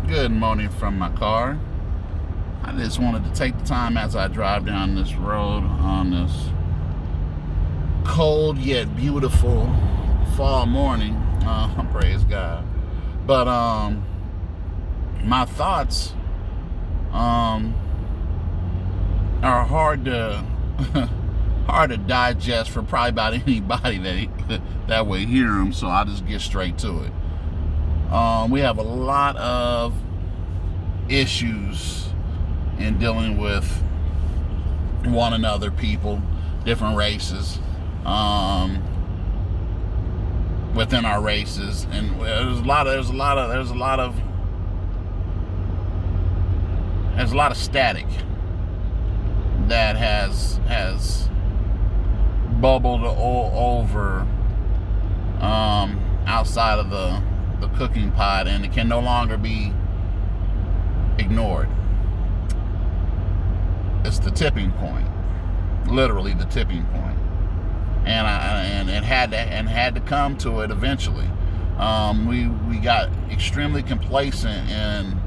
Good morning from my car. I just wanted to take the time as I drive down this road on this cold yet beautiful fall morning. Praise God. But my thoughts are hard to hard to digest for probably about anybody that would hear them. So I'll just get straight to it. We have a lot of issues in dealing with one another, people, different races, within our races, and there's a lot of static that has bubbled over outside of the cooking pot, and it can no longer be ignored. It's the tipping point, literally the tipping point, and it had to come to it eventually. We got extremely complacent in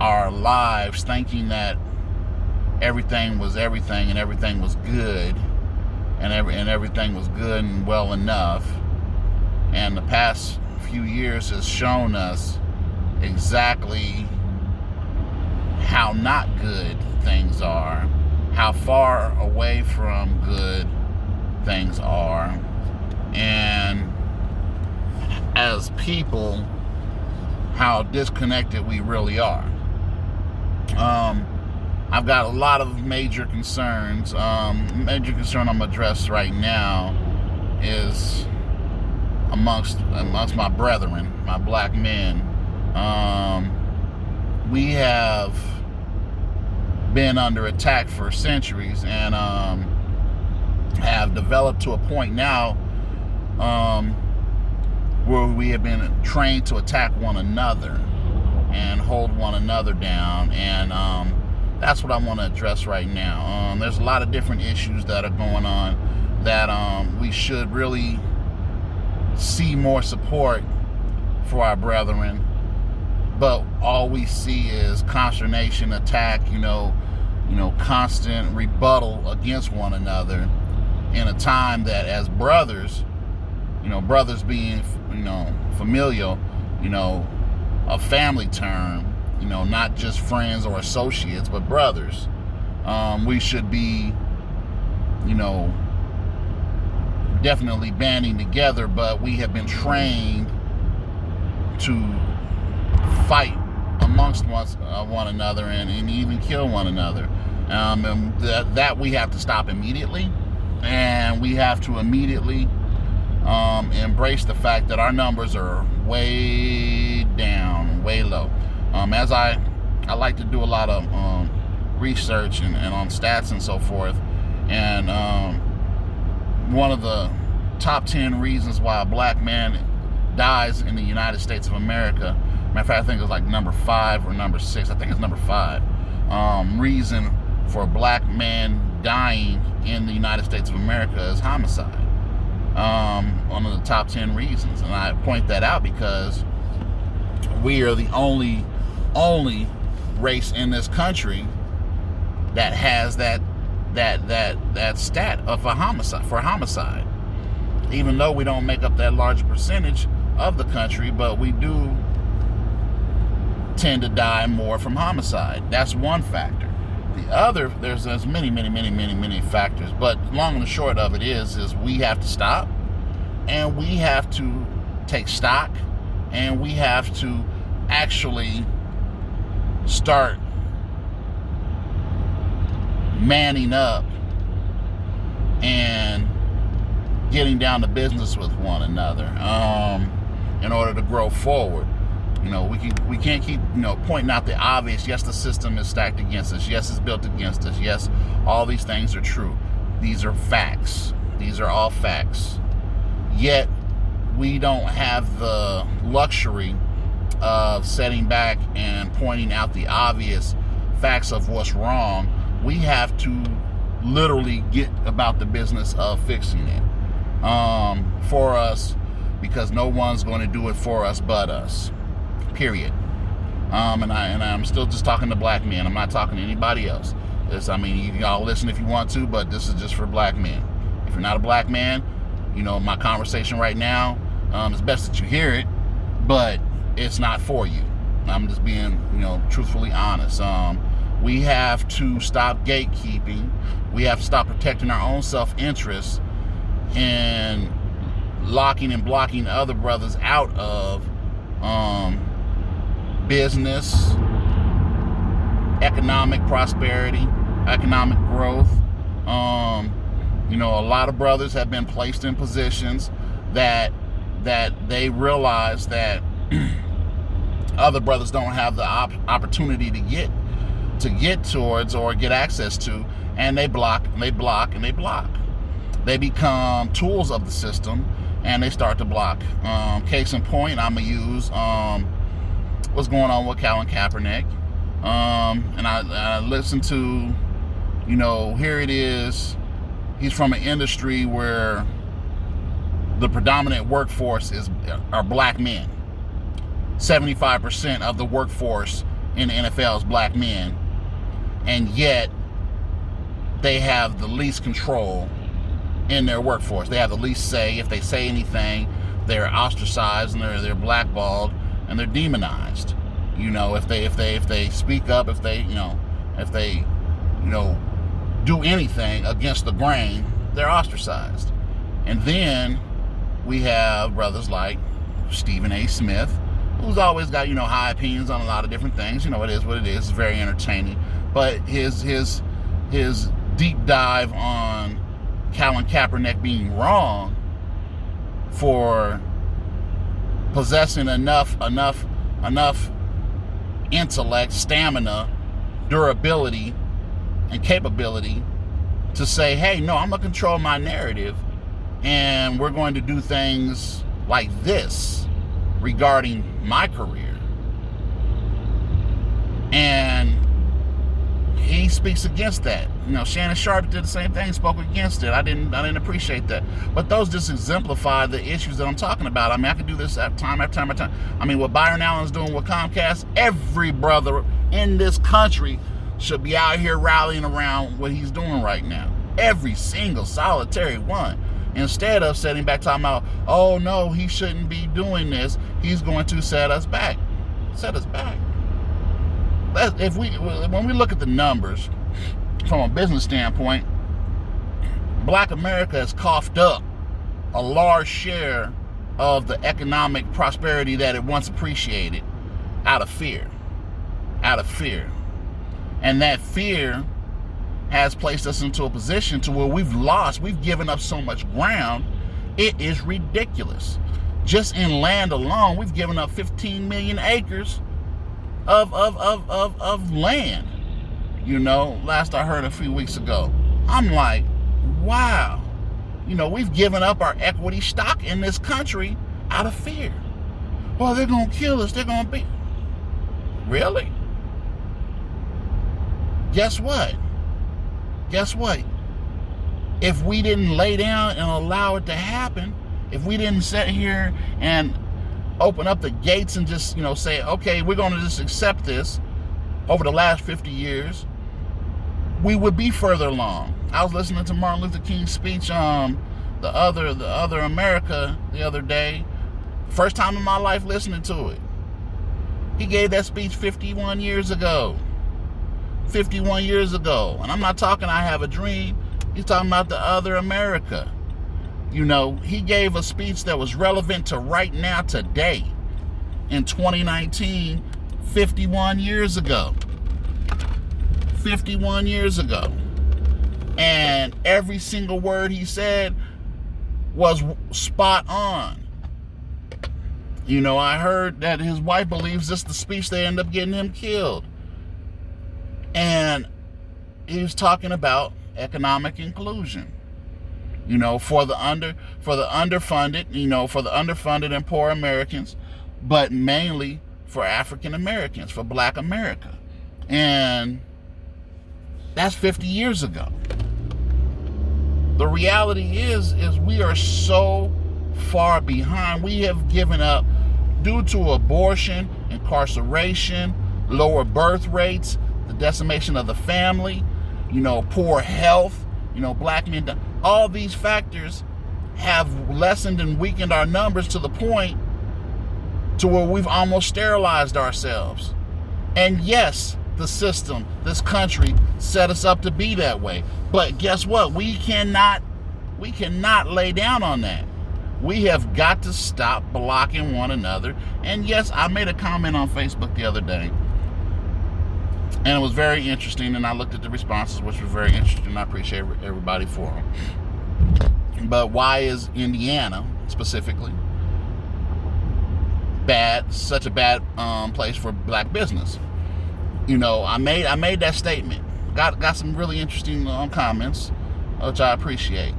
our lives, thinking that everything was everything and everything was good, and everything was good and well enough. And the past few years has shown us exactly how not good things are, how far away from good things are, and as people, how disconnected we really are. I've got a lot of major concerns. Major concern I'm gonna address right now is amongst my brethren, my black men. We have been under attack for centuries, and have developed to a point now where we have been trained to attack one another and hold one another down, and that's what I want to address right now. There's a lot of different issues that are going on that we should really see more support for our brethren, but all we see is consternation, attack, constant rebuttal against one another in a time that, as brothers, brothers being, familial, a family term, not just friends or associates, but brothers. We should be, definitely banding together, but we have been trained to fight amongst one another and even kill one another. And that we have to stop immediately, and we have to immediately embrace the fact that our numbers are way down, way low. As I like to do a lot of research and on stats and so forth, and one of the top 10 reasons why a black man dies in the United States of America, matter of fact, I think it was like number 5 or number 6, I think it's number 5, reason for a black man dying in the United States of America is homicide. One of the top 10 reasons, and I point that out because we are the only race in this country that has that stat of a homicide. Even though we don't make up that large percentage of the country, but we do tend to die more from homicide. That's one factor. The other, there's many factors, but long and the short of it is we have to stop, and we have to take stock, and we have to actually start manning up and getting down to business with one another in order to grow forward. We can't keep pointing out the obvious. Yes, the system is stacked against us. Yes, it's built against us. Yes, all these things are true. These are facts. These are all facts. Yet we don't have the luxury of setting back and pointing out the obvious facts of what's wrong. We have to literally get about the business of fixing it for us, because no one's going to do it for us but us. Period. And I'm still just talking to black men. I'm not talking to anybody else. You can all listen if you want to, but this is just for black men. If you're not a black man, my conversation right now, it's best that you hear it, but it's not for you. I'm just being, truthfully honest. We have to stop gatekeeping. We have to stop protecting our own self-interest and locking and blocking other brothers out of business, economic prosperity, economic growth. A lot of brothers have been placed in positions that they realize that other brothers don't have the opportunity to get towards or get access to, and they block and they block and they block. They become tools of the system, and they start to block. Case in point, I'm gonna use what's going on with Colin Kaepernick. And I listened to, here it is. He's from an industry where the predominant workforce are black men. 75% of the workforce in the NFL is black men, and yet they have the least control in their workforce. They have the least say. If they say anything, they're ostracized and they're blackballed and they're demonized. If they speak up, if they do anything against the grain, they're ostracized. And then we have brothers like Stephen A. Smith, who's always got, high opinions on a lot of different things. It is what it is. It's very entertaining. But his deep dive on Colin Kaepernick being wrong for possessing enough intellect, stamina, durability, and capability to say, hey, no, I'm going to control my narrative, and we're going to do things like this regarding my career. And he speaks against that. Shannon Sharpe did the same thing, spoke against it. I didn't appreciate that. But those just exemplify the issues that I'm talking about. I could do this time after time after time. What Byron Allen's doing with Comcast, every brother in this country should be out here rallying around what he's doing right now. Every single solitary one. Instead of sitting back talking about, oh no, he shouldn't be doing this. He's going to set us back. Set us back. When we look at the numbers from a business standpoint, Black America has coughed up a large share of the economic prosperity that it once appreciated out of fear. And that fear has placed us into a position to where we've given up so much ground, it is ridiculous. Just in land alone, we've given up 15 million acres of land. Last I heard a few weeks ago. I'm like, wow. We've given up our equity stock in this country out of fear. Well, they're going to kill us. They're going to be... Really? Guess what? If we didn't lay down and allow it to happen, if we didn't sit here and open up the gates and just, say, okay, we're going to just accept this over the last 50 years, we would be further along. I was listening to Martin Luther King's speech, the other America, the other day. First time in my life listening to it. He gave that speech 51 years ago. 51 years ago. And I'm not talking I Have a Dream. He's talking about the other America. He gave a speech that was relevant to right now, today, in 2019, 51 years ago. 51 years ago. And every single word he said was spot on. I heard that his wife believes this is the speech that ended up getting him killed. And he was talking about economic inclusion. For the underfunded, for the underfunded and poor Americans, but mainly for African Americans, for Black America. And that's 50 years ago. The reality is we are so far behind. We have given up due to abortion incarceration, lower birth rates, the decimation of the family, poor health, black men, all these factors have lessened and weakened our numbers to the point to where we've almost sterilized ourselves. And yes, the system, this country, set us up to be that way. But guess what? We cannot lay down on that. We have got to stop blocking one another. And yes, I made a comment on Facebook the other day, and it was very interesting, and I looked at the responses, which was very interesting. I appreciate everybody for them. But why is Indiana specifically such a bad place for black business? I made that statement. Got some really interesting comments, which I appreciate.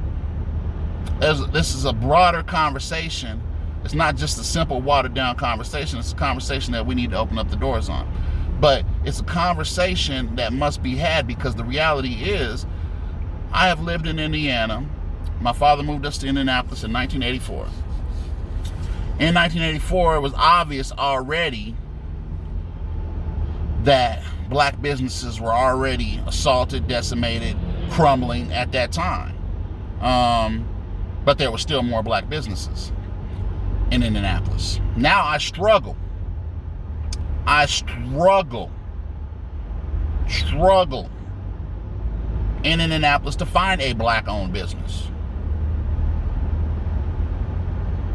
This is a broader conversation. It's not just a simple watered down conversation. It's a conversation that we need to open up the doors on. But it's a conversation that must be had, because the reality is, I have lived in Indiana. My father moved us to Indianapolis in 1984. In 1984, it was obvious already that black businesses were already assaulted, decimated, crumbling at that time. But there were still more black businesses in Indianapolis. Now I struggle in Indianapolis to find a black-owned business.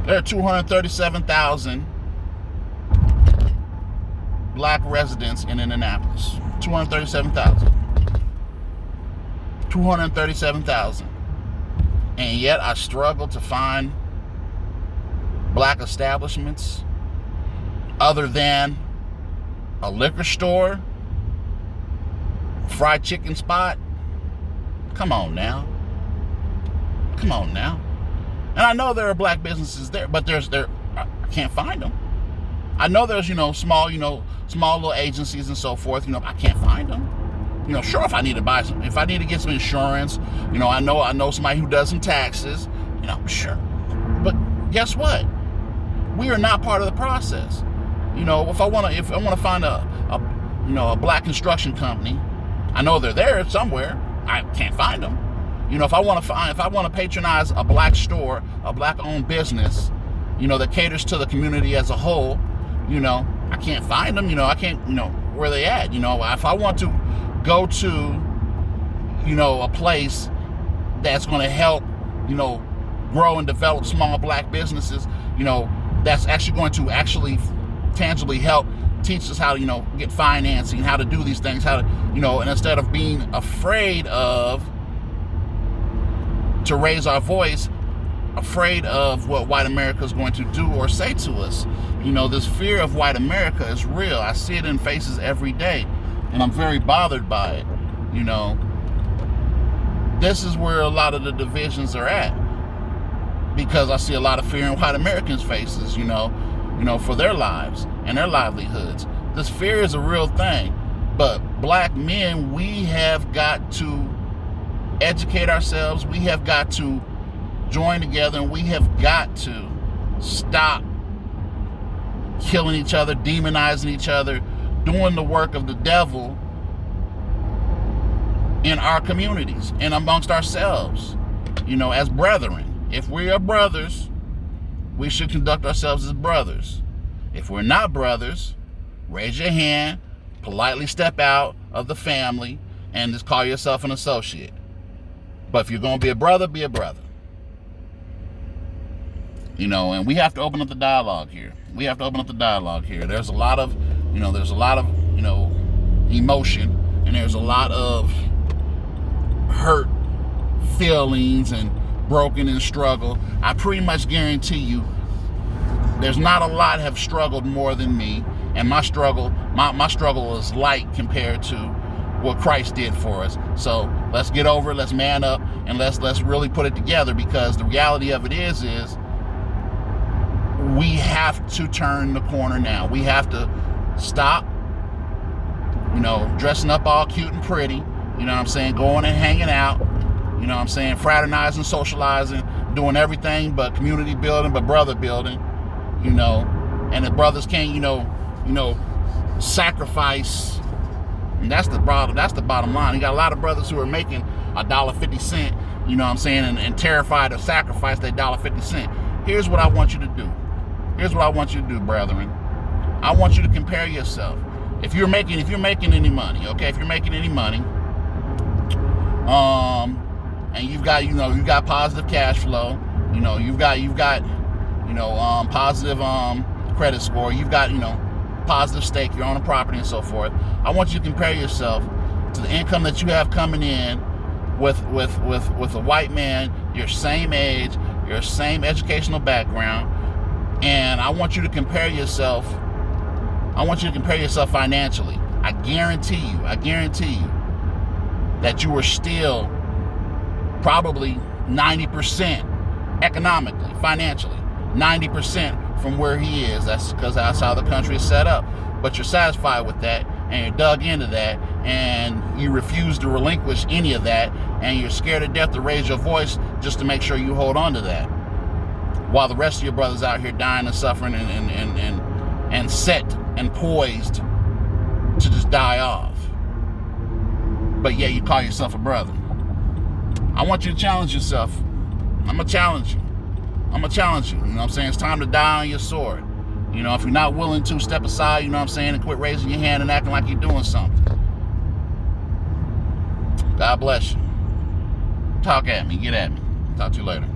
There are 237,000 black residents in Indianapolis. 237,000. 237,000. And yet I struggle to find black establishments other than a liquor store, fried chicken spot. Come on now. And I know there are black businesses there, but I can't find them. I know there's, small little agencies and so forth, I can't find them. Sure, if I need to get some insurance, I know somebody who does some taxes, sure. But guess what? We are not part of the process. If I want to find a black construction company, I know they're there somewhere. I can't find them. If I want to patronize a black store, a black-owned business, that caters to the community as a whole, I can't find them. I can't, where they at. If I want to go to, a place that's going to help, grow and develop small black businesses, that's actually going to tangibly help teach us how to, get financing, how to do these things, how to, and instead of being afraid to raise our voice, afraid of what white America is going to do or say to us. This fear of white America is real. I see it in faces every day, and I'm very bothered by it. This is where a lot of the divisions are at, because I see a lot of fear in white Americans' faces, for their lives and their livelihoods. This fear is a real thing, but black men, we have got to educate ourselves. We have got to join together, and we have got to stop killing each other, demonizing each other, doing the work of the devil in our communities and amongst ourselves, as brethren. If we are brothers, we should conduct ourselves as brothers. If we're not brothers, raise your hand, politely step out of the family, and just call yourself an associate. But if you're going to be a brother, be a brother. And we have to open up the dialogue here. There's a lot of, emotion, and there's a lot of hurt feelings and broken and struggle. I pretty much guarantee you there's not a lot have struggled more than me, and my struggle is light compared to what Christ did for us. So let's get over it, let's man up, and let's really put it together, because the reality of it is we have to turn the corner now. We have to stop, dressing up all cute and pretty, going and hanging out, fraternizing, socializing, doing everything but community building, but brother building, and if brothers can't, sacrifice. And that's the bottom line. You got a lot of brothers who are making $1.50, you know what I'm saying, and terrified to sacrifice that $1.50. Here's what I want you to do. Here's what I want you to do, brethren. I want you to compare yourself. If you're making any money, okay, if you're making any money, and you've got positive cash flow, you've got positive credit score, you've got positive stake, you're on a property and so forth. I want you to compare yourself to the income that you have coming in with a white man, your same age, your same educational background, and I want you to compare yourself. I want you to compare yourself financially. I guarantee you that you are still probably 90% economically, financially, 90% from where he is. That's because that's how the country is set up. But you're satisfied with that, and you're dug into that, and you refuse to relinquish any of that, and you're scared to death to raise your voice just to make sure you hold on to that. While the rest of your brothers out here dying and suffering and set and poised to just die off. But yeah, you call yourself a brother. I want you to challenge yourself. I'm going to challenge you. You know what I'm saying? It's time to die on your sword. If you're not willing to, step aside, you know what I'm saying, and quit raising your hand and acting like you're doing something. God bless you. Talk at me. Get at me. Talk to you later.